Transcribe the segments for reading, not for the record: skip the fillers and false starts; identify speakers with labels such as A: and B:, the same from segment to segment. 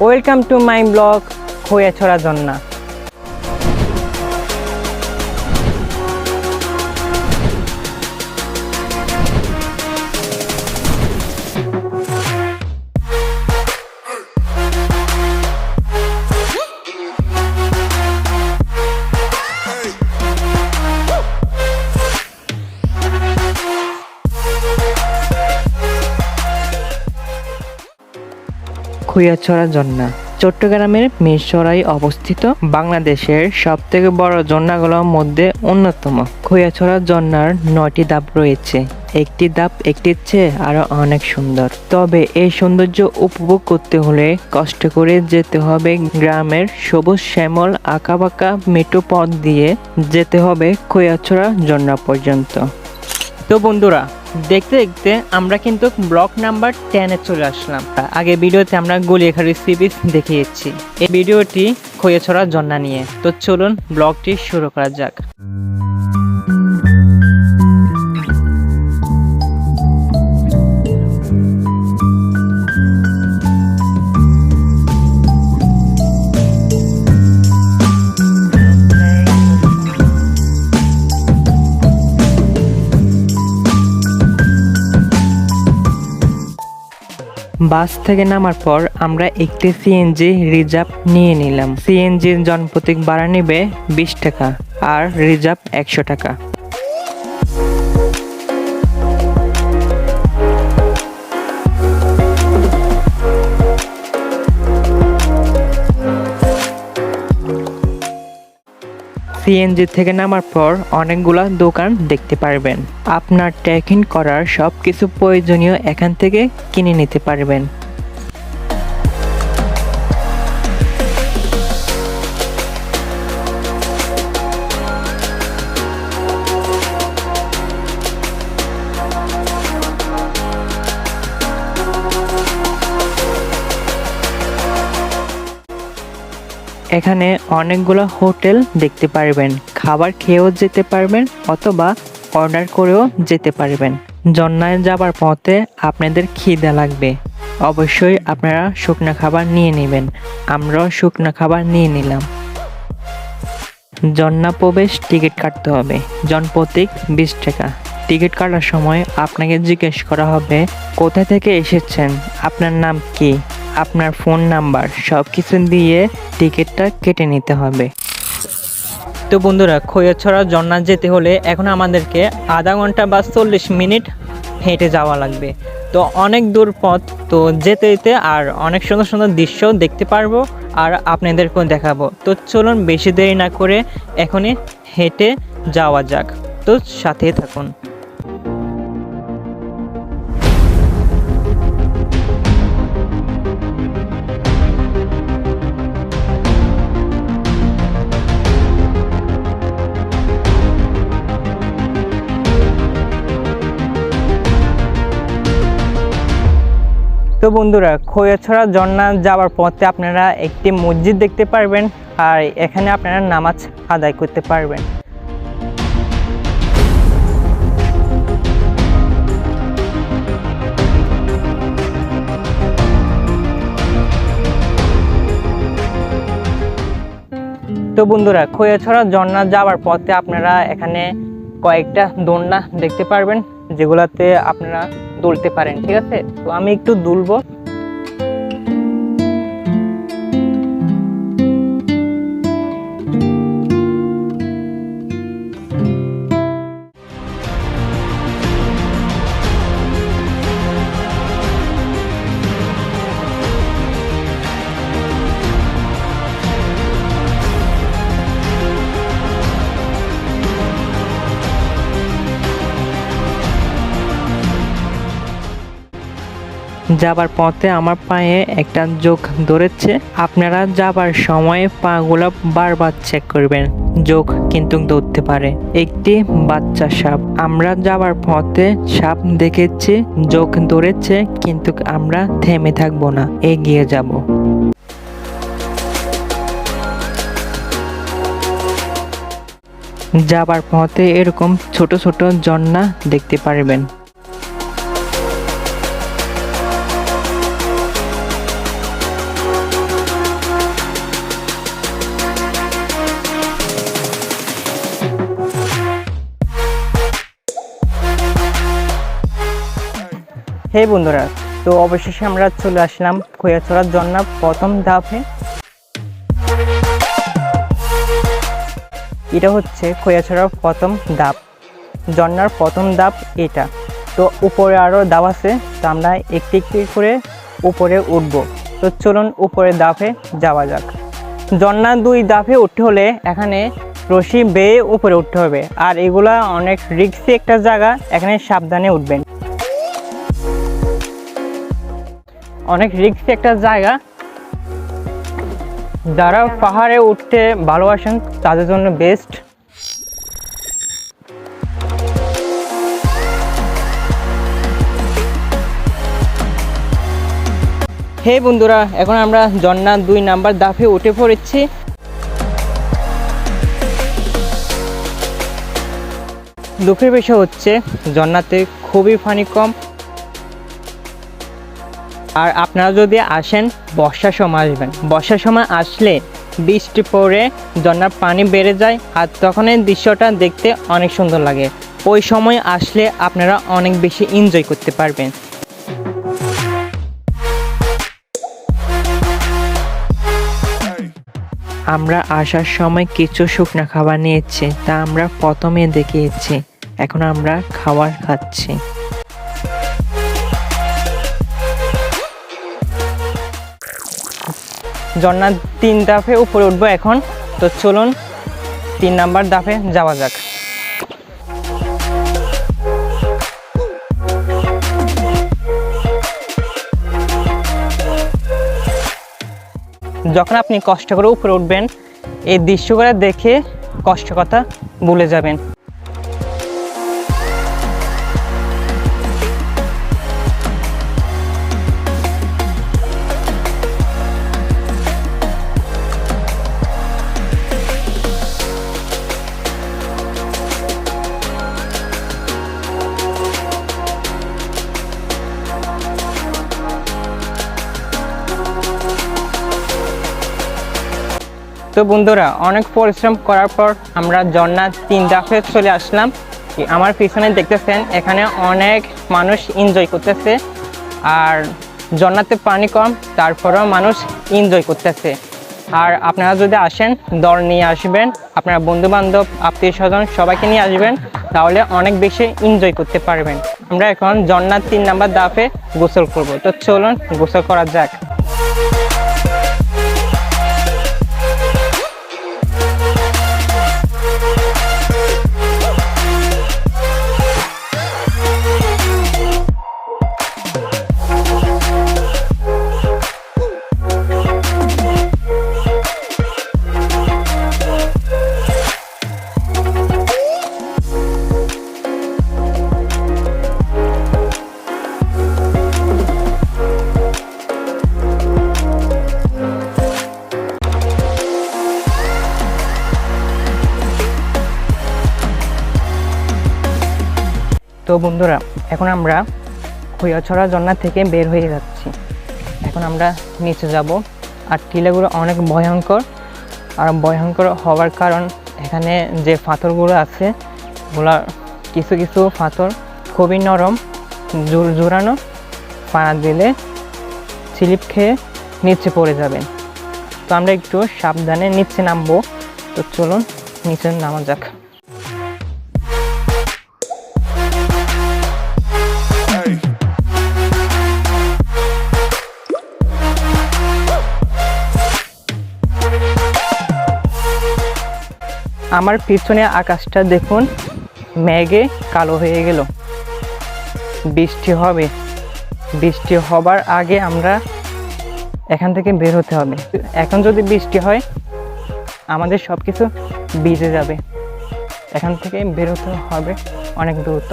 A: Welcome to my blog Khoyachora ঝর্ণা। খোয়াছড়া ঝর্ণা চট্টগ্রামের মিরসরাই অবস্থিত বাংলাদেশের সবথেকে বড় ঝর্ণাগুলোর মধ্যে অন্যতম। খোয়াছড়া ঝর্ণার 9টি ধাপ রয়েছে। একটি ধাপ একটির চেয়ে আরো অনেক সুন্দর। তবে এই সৌন্দর্য উপভোগ করতে হলে কষ্ট করে যেতে হবে গ্রামের সবুজ শ্যামল আঁকাবাঁকা মেঠো পথ দিয়ে যেতে হবে খোয়াছড়া ঝর্ণা পর্যন্ত। তো বন্ধুরা, দেখতে দেখতে আমরা কিন্তু ব্লক নাম্বার 10-এ চলে আসলাম। আগে ভিডিওতে আমরা গলিয়াখালী সি বিচ দেখিয়েছি। এই ভিডিওটি খোয়াছড়া ঝর্ণা নিয়ে। তো চলুন ব্লগটি শুরু করা যাক। বাস থেকে নামার পর আমরা একটি সিএনজি রিজার্ভ নিয়ে নিলাম। সিএনজির জনপ্রতি ভাড়া নেবে 20 টাকা আর রিজার্ভ 100 টাকা। সিএনজি থেকে নামার পর অনেকগুলা দোকান দেখতে পারবেন। আপনার ট্রেকিং করার সব কিছু প্রয়োজনীয় এখান থেকে কিনে নিতে পারবেন। এখানে অনেকগুলো হোটেল দেখতে পারবেন। খাবার খেয়েও যেতে পারবেন অথবা অর্ডার করেও যেতে পারবেন। ঝর্ণায় যাবার পথে আপনাদের খিদে লাগবে, অবশ্যই আপনারা শুকনো খাবার নিয়ে নেবেন। আমরাও শুকনো খাবার নিয়ে নিলাম। ঝর্ণা প্রবেশ টিকিট কাটতে হবে, জনপ্রতি 20 টাকা। টিকিট কাটার সময় আপনাকে জিজ্ঞেস করা হবে কোথা থেকে এসেছেন, আপনার নাম কি, আপনার ফোন নাম্বার সব কিছু দিয়ে টিকিটটা কেটে নিতে হবে। তো বন্ধুরা, খোয়াছড়া ঝর্ণা যেতে হলে এখন আমাদেরকে আধা ঘন্টা বা 40 মিনিট হেঁটে যাওয়া লাগবে। তো অনেক দূর পথ, তো যেতে যেতে আর অনেক সুন্দর সুন্দর দৃশ্য দেখতে পারবো আর আপনাদেরকেও দেখাবো। তো চলুন বেশি দেরি না করে এখনই হেঁটে যাওয়া যাক। তো সাথে থাকুন। তো বন্ধুরা, খোয়াছড়া ঝর্ণা যাওয়ার পথে আপনারা একটি মসজিদ দেখতে পারবেন আর এখানে আপনারা নামাজ আদায় করতে পারবেন। তো বন্ধুরা, খোয়াছড়া ঝর্ণা যাওয়ার পথে আপনারা এখানে কয়েকটা দোলনা দেখতে পারবেন যেগুলাতে আপনারা দুলতে পারেন। ঠিক আছে, তো আমি একটু দুলবো। যাবার পথে আমার পায়ে একটা জোক ধরেছে। আপনারা যাবার সময় পাগুলো বারবার চেক করবেন, জোক কিন্তু ধরতে পারে। একটি বাচ্চা সাপ। আমরা যাবার পথে সাপ দেখেছি, জোক ধরেছে, কিন্তু আমরা থেমে থাকবো না, এগিয়ে যাব। যাবার পথে এরকম ছোট ছোট ঝর্ণা দেখতে পারবেন। হে বন্ধুরা, তো অবশেষে আমরা চলে আসলাম খৈয়াছড়া ঝর্ণার প্রথম ধাপে। এটা হচ্ছে খৈয়াছড়ার প্রথম ধাপ, ঝর্ণার প্রথম ধাপ এটা। তো উপরে আরও ধাপ আছে, তো আমরা একটি একটি করে উপরে উঠব। তো চলুন উপরে ধাপে যাওয়া যাক। ঝর্ণা 2 ধাপে উঠতে হলে এখানে রশি বেয়ে উপরে উঠতে হবে, আর এগুলা অনেক রিস্কি একটা জায়গা, এখানে সাবধানে উঠবেন। অনেক রিস্কি একটা জায়গা, যারা পাহাড়ে উঠতে ভালোবাসেন তাদের জন্য বেস্ট। হে বন্ধুরা, এখন আমরা ঝর্ণা 2 নাম্বার ধাপে উঠে পড়েছি। দুঃখের বিষয় হচ্ছে ঝর্ণাতে খুবই পানি কম, আর আপনারা যদি আসেন বর্ষার সময় আসবেন। বর্ষার সময় আসলে বৃষ্টি পড়ে ঝর্ণার পানি বেড়ে যায়, আর তখন এই দৃশ্যটা দেখতে অনেক সুন্দর লাগে। ওই সময় আসলে আপনারা অনেক বেশি এনজয় করতে পারবেন। আমরা আসার সময় কিছু শুকনো খাবার নিয়েছি, তা আমরা প্রথমে দেখিয়েছি। এখন আমরা খাবার খাচ্ছি। ঝর্ণার 3 ধাপে উপরে উঠবো এখন। তো চলুন 3 নাম্বার ধাপে যাওয়া যাক। যখন আপনি কষ্ট করে উপরে উঠবেন, এই দৃশ্যগুলো দেখে কষ্ট কথা ভুলে যাবেন। তো বন্ধুরা, অনেক পরিশ্রম করার পর আমরা ঝর্ণার 3 ধাপে চলে আসলাম। আমার পিছনে দেখতেছেন এখানে অনেক মানুষ এনজয় করতেছে, আর ঝর্ণাতে পানি কম, তারপরেও মানুষ এনজয় করতেছে। আর আপনারা যদি আসেন দল নিয়ে আসবেন, আপনার বন্ধু বান্ধব আত্মীয় স্বজন সবাইকে নিয়ে আসবেন, তাহলে অনেক বেশি এনজয় করতে পারবেন। আমরা এখন ঝর্ণার 3 নাম্বার ধাপে গোসল করব। তো চলুন গোসল করা যাক। তো বন্ধুরা, এখন আমরা খৈয়াছড়া ঝর্ণা থেকে বের হয়ে যাচ্ছি। এখন আমরা নিচে যাব, আর টিলাগুলো অনেক ভয়ঙ্কর। আর ভয়ঙ্কর হওয়ার কারণ এখানে যে পাথরগুলো আছে, ওগুলা কিছু কিছু পাথর খুবই নরম, জোরানো, পা দিলে স্লিপ খেয়ে নিচে পড়ে যাবেন। তো আমরা একটু সাবধানে নিচে নামবো। তো চলুন নিচে নামা যাক। আমার পিছনে আকাশটা দেখুন, মেঘে কালো হয়ে গেল। বৃষ্টি হবে, বৃষ্টি হবার আগে আমরা এখান থেকে বের হতে হবে। এখন যদি বৃষ্টি হয় আমাদের সব কিছু ভিজে যাবে। এখান থেকে বের হতে হবে অনেক দ্রুত।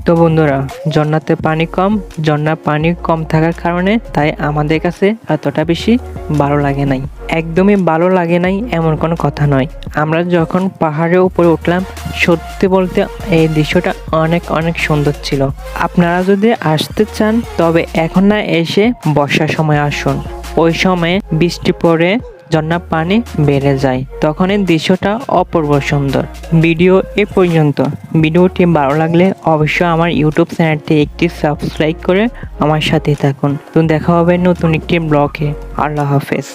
A: তো বন্ধুরা, ঝর্ণাতে পানি কম, ঝর্ণার পানি কম থাকার কারণে তাই আমাদের কাছে এতটা বেশি ভালো লাগে নাই। একদমই ভালো লাগে নাই এমন কোনো কথা নয়। আমরা যখন পাহাড়ের উপরে উঠলাম, সত্যি বলতে এই দৃশ্যটা অনেক অনেক সুন্দর ছিল। আপনারা যদি আসতে চান তবে এখন না এসে বর্ষার সময় আসুন। ওই সময়ে বৃষ্টি পড়ে ঝর্ণার পানি বেড়ে যায়, তখন এই দৃশ্যটা অপূর্ব সুন্দর। ভিডিও এ পর্যন্ত। ভিডিওটি ভালো লাগলে অবশ্যই আমার ইউটিউব চ্যানেলটি একটি সাবস্ক্রাইব করে আমার সাথে থাকুন। তো দেখা হবে নতুন একটি ব্লগে। আল্লাহ হাফেজ।